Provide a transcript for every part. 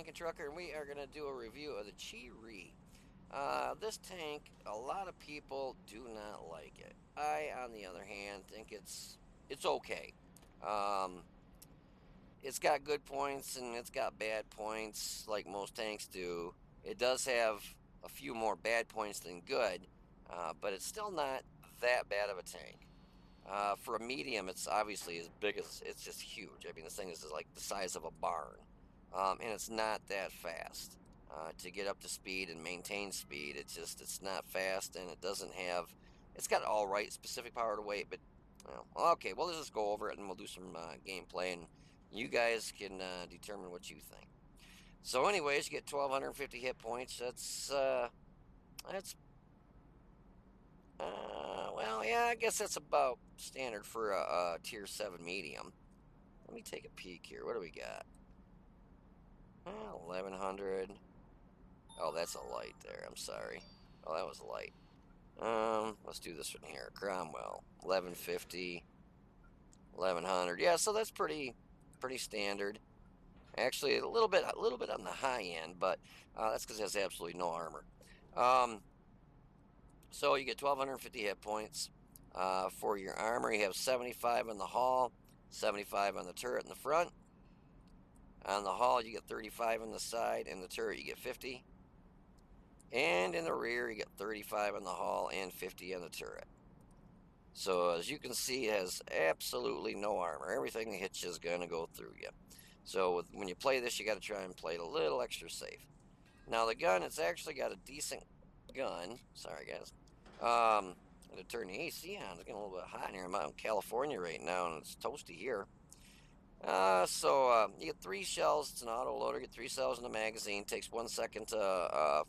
Tank and Trucker, and we are going to do a review of the Chi-Ri. This tank, a lot of people do not like it. I, on the other hand, think it's okay. Um, it's got good points and it's got bad points, like most tanks do. It does have a few more bad points than good, but it's still not that bad of a tank. For a medium, it's obviously as big as it's just huge. I mean, this thing is like the size of a barn, and it's not that fast. To get up to speed and maintain speed, it's not fast, and it doesn't have. It's got all right specific power to weight, but well, okay. Well, let's just go over it and we'll do some gameplay, and you guys can determine what you think. So, anyways, you get 1,250 hit points. That's well, yeah, I guess that's about standard for a tier 7 medium. Let me take a peek here. What do we got? 1,100. Oh, that's a light there. I'm sorry. Oh, that was a light. Let's do this one here. Cromwell, 1150, 1,100. Yeah, so that's pretty standard. Actually, a little bit on the high end, but that's because it has absolutely no armor. Um, So you get 1,250 hit points. For your armor, you have 75 on the hull, 75 on the turret in the front. On the hull, you get 35 on the side, and the turret, you get 50. And in the rear, you get 35 on the hull and 50 on the turret. So as you can see, it has absolutely no armor. Everything that hits you is going to go through you. So when you play this, you got to try and play it a little extra safe. Now the gun, it's actually got a decent gun. Sorry, guys. I'm gonna turn the AC on. It's getting a little bit hot in here. I'm out in California right now, and it's toasty here. You get 3 shells. It's an auto loader. You get 3 shells in the magazine. Takes 1 second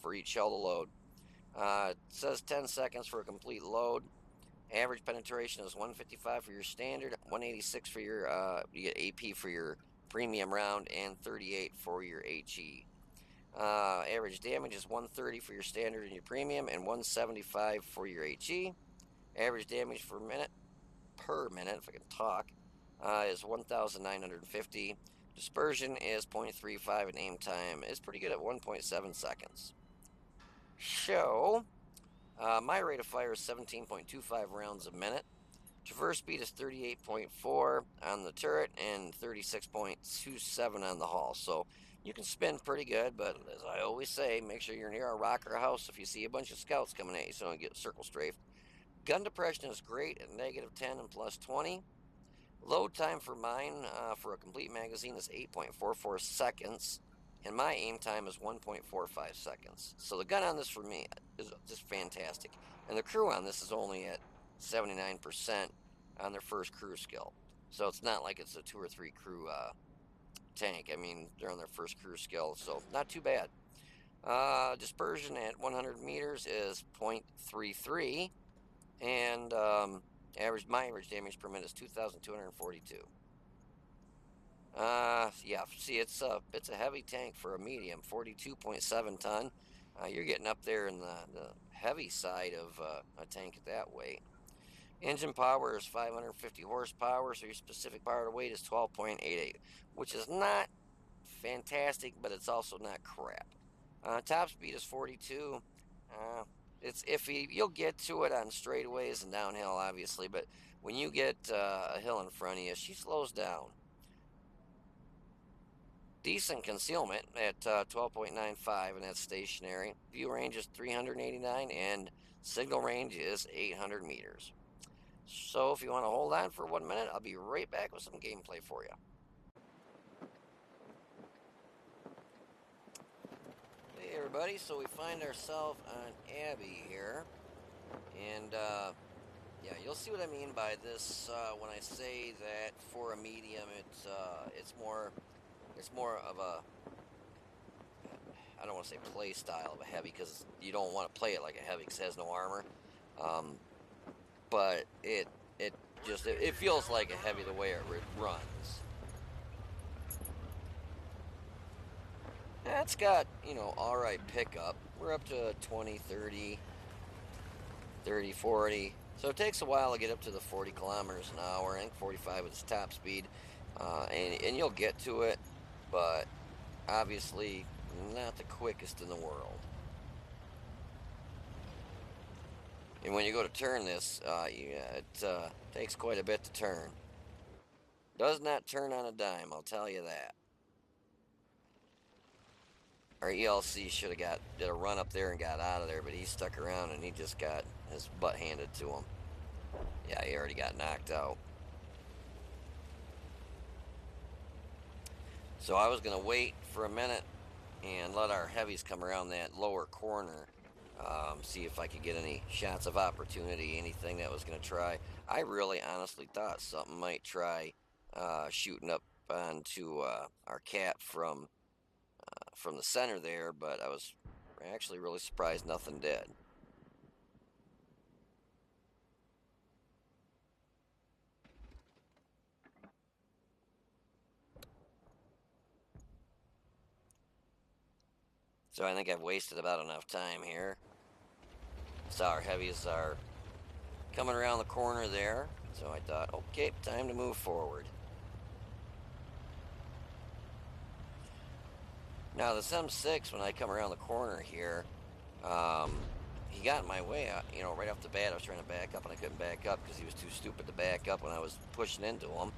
for each shell to load. It says 10 seconds for a complete load. Average penetration is 155 for your standard, 186 for your you get AP for your premium round, and 38 for your HE. Average damage is 130 for your standard and your premium, and 175 for your HE. Average damage per minute, if I can talk, is 1,950. Dispersion is 0.35, and aim time is pretty good at 1.7 seconds. My rate of fire is 17.25 rounds a minute. Traverse speed is 38.4 on the turret and 36.27 on the hull. So you can spin pretty good, but as I always say, make sure you're near a rock or a house if you see a bunch of scouts coming at you so you don't get circle strafed. Gun depression is great at -10 and +20. Load time for mine for a complete magazine is 8.44 seconds, and my aim time is 1.45 seconds. So the gun on this for me is just fantastic. And the crew on this is only at 79% on their first crew skill. So it's not like it's a 2 or 3 crew tank. I mean, they're on their first crew skill, so not too bad. Dispersion at 100 meters is 0.33, and my average damage per minute is 2,242. Yeah. See, it's a heavy tank for a medium, 42.7 ton. You're getting up there in the heavy side of a tank at that weight. Engine power is 550 horsepower, so your specific power to weight is 12.88, which is not fantastic, but it's also not crap. Top speed is 42. It's iffy. You'll get to it on straightaways and downhill, obviously, but when you get a hill in front of you, she slows down. Decent concealment at 12.95, and that's stationary. View range is 389, and signal range is 800 meters. So if you want to hold on for 1 minute, I'll be right back with some gameplay for you. Hey everybody, so we find ourselves on Abbey here, and yeah, you'll see what I mean by this when I say that for a medium, it's more of a, I don't want to say play style of a heavy, because you don't want to play it like a heavy because it has no armor. But it feels like a heavy the way it runs. It's got, alright pickup. We're up to 20, 30, 30, 40. So it takes a while to get up to the 40 kilometers an hour. I think 45 is top speed. And you'll get to it, but obviously not the quickest in the world. And when you go to turn this, it takes quite a bit to turn. Does not turn on a dime, I'll tell you that. Our ELC should have did a run up there and got out of there, but he stuck around and he just got his butt handed to him. Yeah, he already got knocked out. So I was going to wait for a minute and let our heavies come around that lower corner, see if I could get any shots of opportunity, anything that was going to try. I really honestly thought something might try shooting up onto our cat from the center there, but I was actually really surprised nothing did. So I think I've wasted about enough time here. So our heavies are coming around the corner there. So I thought, okay, time to move forward. Now the M6, when I come around the corner here, he got in my way. Right off the bat, I was trying to back up and I couldn't back up because he was too stupid to back up when I was pushing into him.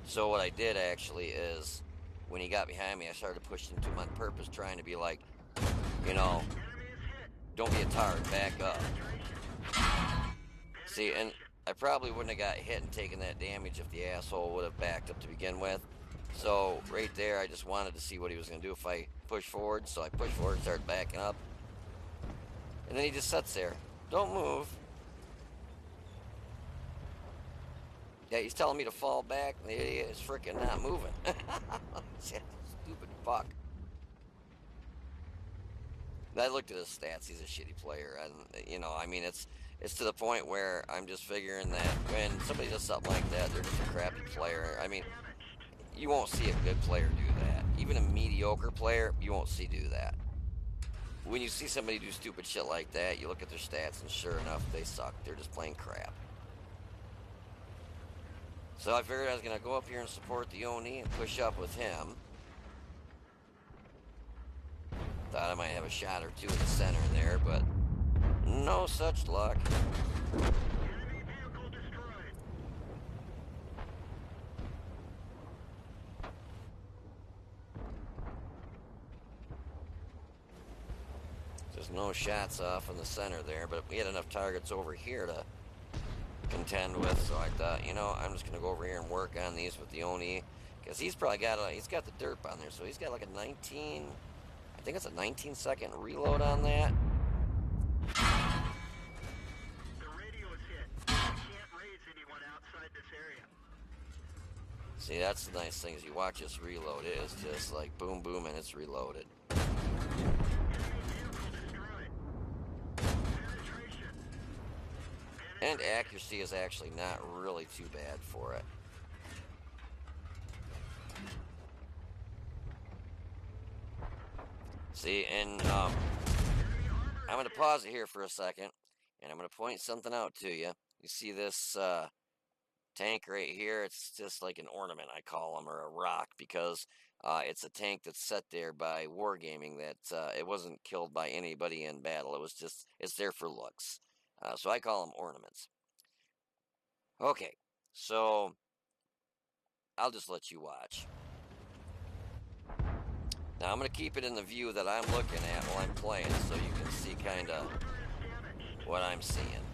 So what I did actually is, when he got behind me, I started pushing into him on purpose, trying to be like, don't be a tard, back up. See, and I probably wouldn't have got hit and taken that damage if the asshole would have backed up to begin with. So right there, I just wanted to see what he was going to do if I push forward. So I pushed forward, started backing up. And then he just sits there. Don't move. Yeah, he's telling me to fall back, and the idiot is freaking not moving. Stupid fuck. I looked at his stats. He's a shitty player, and it's to the point where I'm just figuring that when somebody does something like that, they're just a crappy player. I mean, you won't see a good player do that. Even a mediocre player, you won't see do that. When you see somebody do stupid shit like that, you look at their stats, and sure enough, they suck. They're just plain crap. So I figured I was going to go up here and support the Oni and push up with him. Thought I might have a shot or two in the center there, but no such luck. Just no shots off in the center there, but we had enough targets over here to contend with, so I thought, I'm just going to go over here and work on these with the Oni, because he's probably he's got the derp on there, so he's got like a 19, I think it's a 19-second reload on that. The radio is hit. You can't raise anyone outside this area. See, that's the nice thing, is you watch this reload, it is just like boom, boom, and it's reloaded. And accuracy is actually not really too bad for it. See, and I'm going to pause it here for a second, and I'm going to point something out to you. You see this tank right here? It's just like an ornament, I call them, or a rock, because it's a tank that's set there by Wargaming, that it wasn't killed by anybody in battle. It's there for looks. So I call them ornaments. Okay, so I'll just let you watch. Now I'm going to keep it in the view that I'm looking at while I'm playing, so you can see kind of what I'm seeing.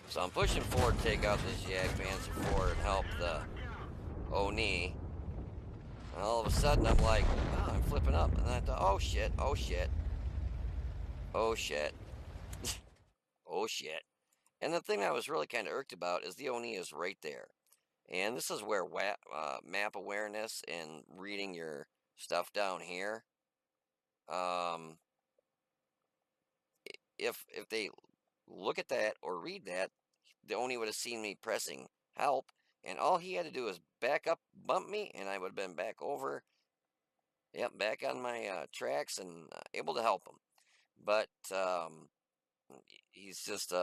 So I'm pushing forward to take out this Jagdpanzer IV and help the Oni. And all of a sudden I'm like, oh, I'm flipping up. And I thought, oh shit, oh shit. Oh shit. Oh shit. And the thing I was really kind of irked about is the Oni is right there. And this is where map awareness and reading your stuff down here, if they look at that or read that, the Oni would have seen me pressing help, and all he had to do was back up, bump me, and I would have been back over, back on my tracks and able to help him. But he's just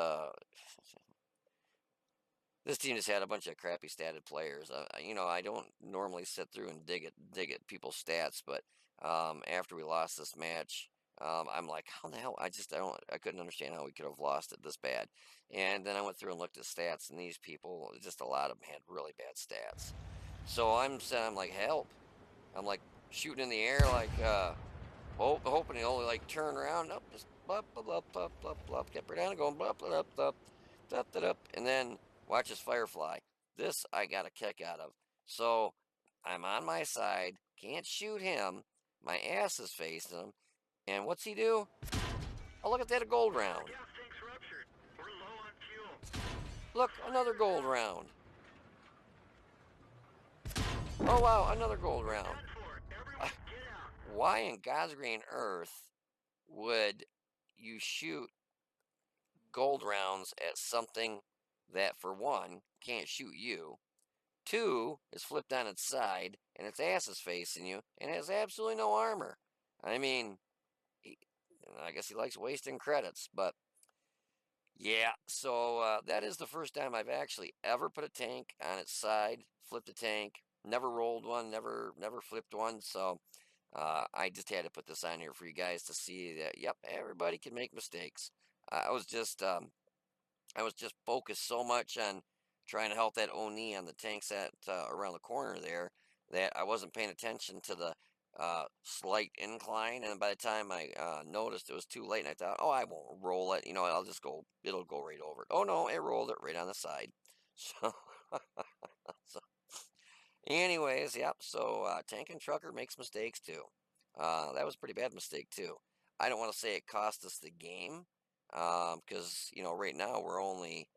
This team just had a bunch of crappy statted players. I don't normally sit through and dig at people's stats, but after we lost this match, I'm like, how the hell? I couldn't understand how we could have lost it this bad. And then I went through and looked at stats, and these people, just a lot of them had really bad stats. So I'm like, help. I'm like shooting in the air, like hoping he'll only like turn around. Nope, just blah blah blah blah blah blah. Kept her down and going blah blah blah blah blah blah blah. And then watch his firefly. This I got a kick out of. So I'm on my side, can't shoot him. My ass is facing him, and what's he do? Oh, look at that, a gold round. Gas tank's ruptured. We're low on fuel. Look, another gold round. Oh wow, another gold round. Done for. Everyone get out. Why in God's green earth would you shoot gold rounds at something that, for one, can't shoot you, two, is flipped on its side, and its ass is facing you, and has absolutely no armor? I mean, I guess he likes wasting credits, but yeah, so that is the first time I've actually ever put a tank on its side, flipped a tank, never rolled one, never flipped one, so I just had to put this on here for you guys to see that, yep, everybody can make mistakes. I was just focused so much on trying to help that Oni on the tanks at around the corner there that I wasn't paying attention to the slight incline. And by the time I noticed it was too late, and I thought, oh, I won't roll it. I'll just go. It'll go right over it. Oh no, it rolled it right on the side. So, so anyways, yep. So tank and trucker makes mistakes too. That was a pretty bad mistake too. I don't want to say it cost us the game because right now we're only,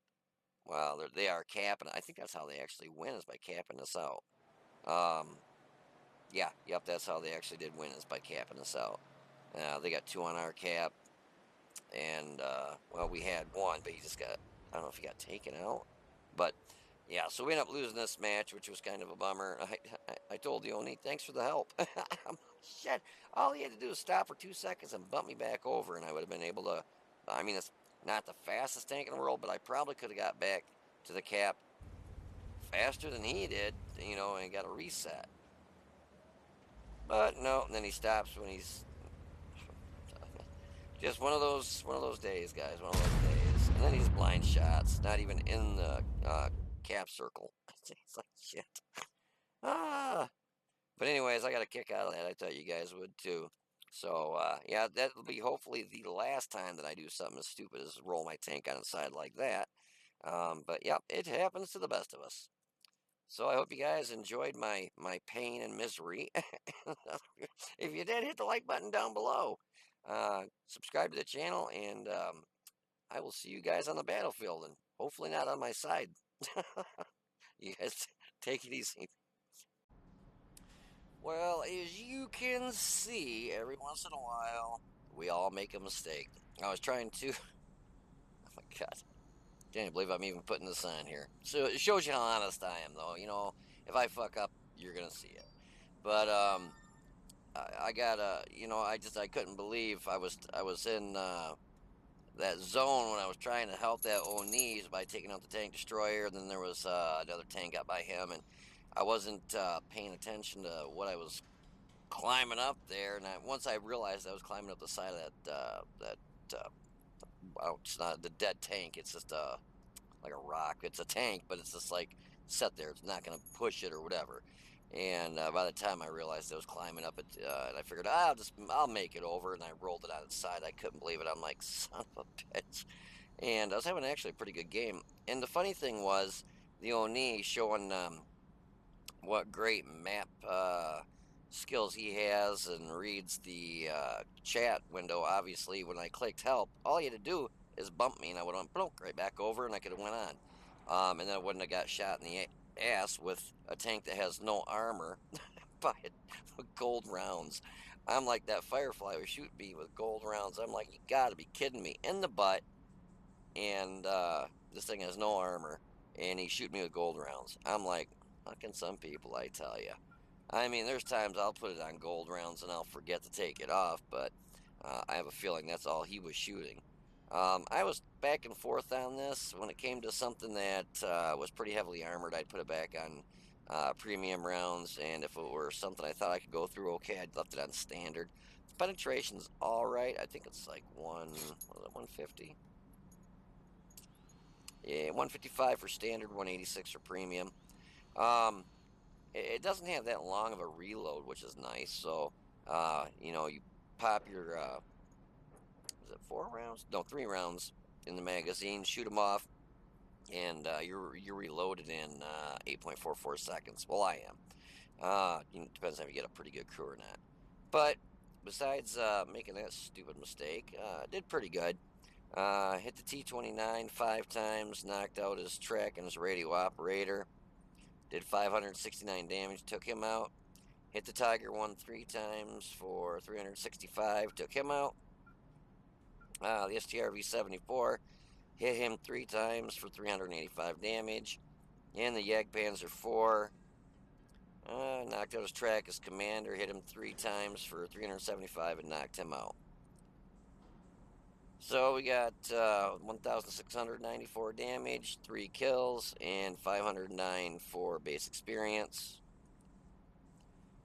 well, they are capping. I think that's how they actually win, is by capping us out. Um, yeah, yep, that's how they actually did win, is by capping us out. They got two on our cap, and well, we had one, but I don't know if he got taken out, but yeah, so we ended up losing this match, which was kind of a bummer. I told the Oni, thanks for the help. Shit, all he had to do was stop for 2 seconds and bump me back over, and I would have been able to. I mean, it's not the fastest tank in the world, but I probably could have got back to the cap faster than he did, and got a reset. But no, and then he stops when he's just one of those days, guys. One of those days, and then he's blind shots, not even in the cap circle. It's like shit. Ah. But anyways, I got a kick out of that. I thought you guys would too. So yeah, that'll be hopefully the last time that I do something as stupid as roll my tank on its side like that. But yep, it happens to the best of us. So I hope you guys enjoyed my pain and misery. If you did, hit the like button down below. Subscribe to the channel, and I will see you guys on the battlefield, and hopefully not on my side. You guys take it easy. Well, as you can see, every once in a while, we all make a mistake. I was trying to. Oh my God. Can't believe I'm even putting this on here. So it shows you how honest I am, though. If I fuck up, you're gonna see it. But I got I couldn't believe I was in that zone when I was trying to help that O'Nees by taking out the tank destroyer. And then there was another tank out by him, and I wasn't paying attention to what I was climbing up there. And once I realized I was climbing up the side of that it's not the dead tank. It's just like a rock. It's a tank, but it's just like set there. It's not going to push it or whatever. And by the time I realized I was climbing up it, and I figured I'll make it over, and I rolled it on its side. I couldn't believe it. I'm like, son of a bitch. And I was having actually a pretty good game. And the funny thing was, the Oni showing what great map skills he has, and reads the chat window. Obviously, when I clicked help, all he had to do is bump me, and I would have went right back over, and I could have went on. And then I wouldn't have got shot in the ass with a tank that has no armor by gold rounds. I'm like, that Firefly was shooting me with gold rounds. I'm like, you gotta be kidding me, in the butt. And this thing has no armor, and he's shooting me with gold rounds. I'm like, fucking some people, I tell you. I mean, there's times I'll put it on gold rounds and I'll forget to take it off, but I have a feeling that's all he was shooting. I was back and forth on this. When it came to something that was pretty heavily armored, I'd put it back on premium rounds, and if it were something I thought I could go through okay, I'd left it on standard. The penetration's all right. I think it's like 150? Yeah, 155 for standard, 186 for premium. Um, it doesn't have that long of a reload, which is nice. So, you pop your is it 4 rounds? No, 3 rounds in the magazine, shoot them off, and you're reloaded in 8.44 seconds. Well, I am. Depends on if you get a pretty good crew or not. But besides making that stupid mistake, did pretty good. Hit the T-29 5 times, knocked out his track and his radio operator. Did 569 damage, took him out. Hit the Tiger 1 3 times for 365, took him out. The STRV 74 hit him 3 times for 385 damage. And the Jagdpanzer 4 knocked out his track. His commander hit him 3 times for 375 and knocked him out. So we got 1,694 damage, 3 kills, and 509 for base experience.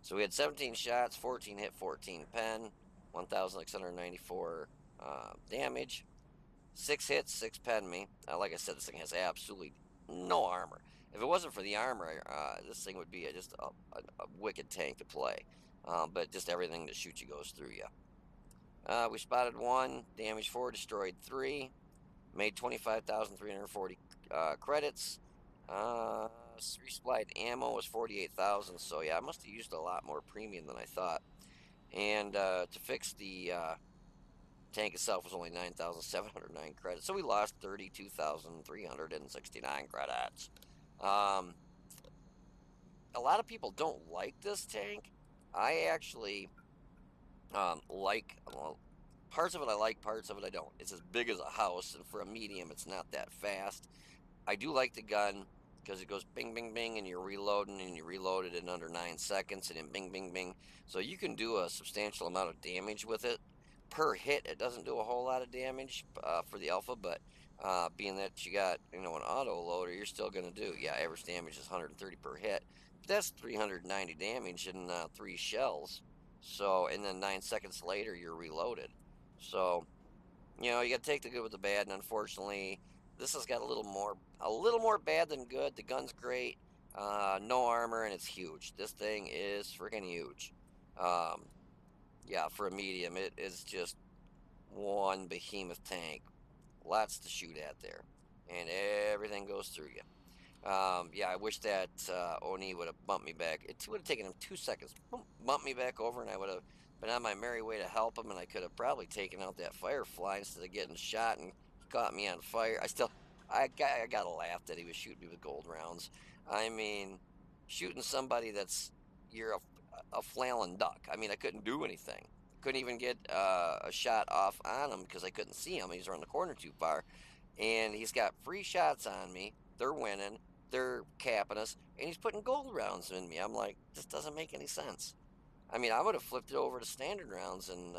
So we had 17 shots, 14 hit, 14 pen, 1,694 damage, 6 hits, 6 pen me. Like I said, this thing has absolutely no armor. If it wasn't for the armor, this thing would be just a wicked tank to play. But just everything that shoots you goes through you. We spotted 1, damaged 4, destroyed 3, made 25,340 credits. Resupplied ammo was 48,000, so yeah, I must have used a lot more premium than I thought. And to fix the tank itself was only 9,709 credits, so we lost 32,369 credits. A lot of people don't like this tank. I actually like, well, parts of it I like, parts of it I don't. It's as big as a house, and for a medium, it's not that fast. I do like the gun because it goes bing, bing, bing, and you're reloading, and you reload it in under 9 seconds, and then bing, bing, bing. So you can do a substantial amount of damage with it. Per hit, it doesn't do a whole lot of damage for the Alpha, but being that you got an auto loader, you're still going to do, yeah, average damage is 130 per hit. But that's 390 damage in 3 shells. So, and then 9 seconds later, you're reloaded. So, you got to take the good with the bad, and unfortunately, this has got a little more bad than good. The gun's great, no armor, and it's huge. This thing is freaking huge. Yeah, for a medium, it is just one behemoth tank. Lots to shoot at there, and everything goes through you. Yeah, I wish that Oni would have bumped me back. It would have taken him 2 seconds, bumped me back over, and I would have been on my merry way to help him, and I could have probably taken out that Firefly instead of getting shot and caught me on fire. I gotta laugh that he was shooting me with gold rounds. I mean, shooting somebody you're a flailing duck. I mean, I couldn't do anything. Couldn't even get a shot off on him because I couldn't see him. He's around the corner too far, and he's got free shots on me. They're winning. They're capping us, and he's putting gold rounds in me. I'm like, this doesn't make any sense. I mean, I would have flipped it over to standard rounds and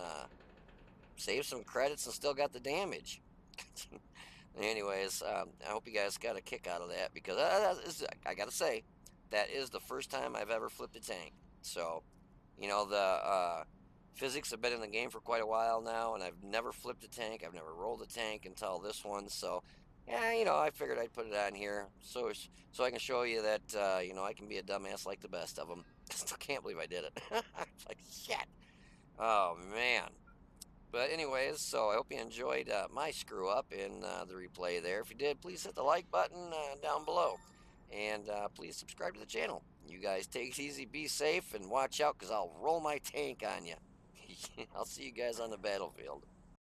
saved some credits and still got the damage. Anyways, I hope you guys got a kick out of that because I gotta say, that is the first time I've ever flipped a tank. So, the physics have been in the game for quite a while now, and I've never flipped a tank. I've never rolled a tank until this one. So, yeah, I figured I'd put it on here so I can show you that I can be a dumbass like the best of them. I still can't believe I did it. It's like shit. Oh man. But anyways, so I hope you enjoyed my screw up in the replay there. If you did, please hit the like button down below, and please subscribe to the channel. You guys take it easy, be safe, and watch out because I'll roll my tank on you. I'll see you guys on the battlefield.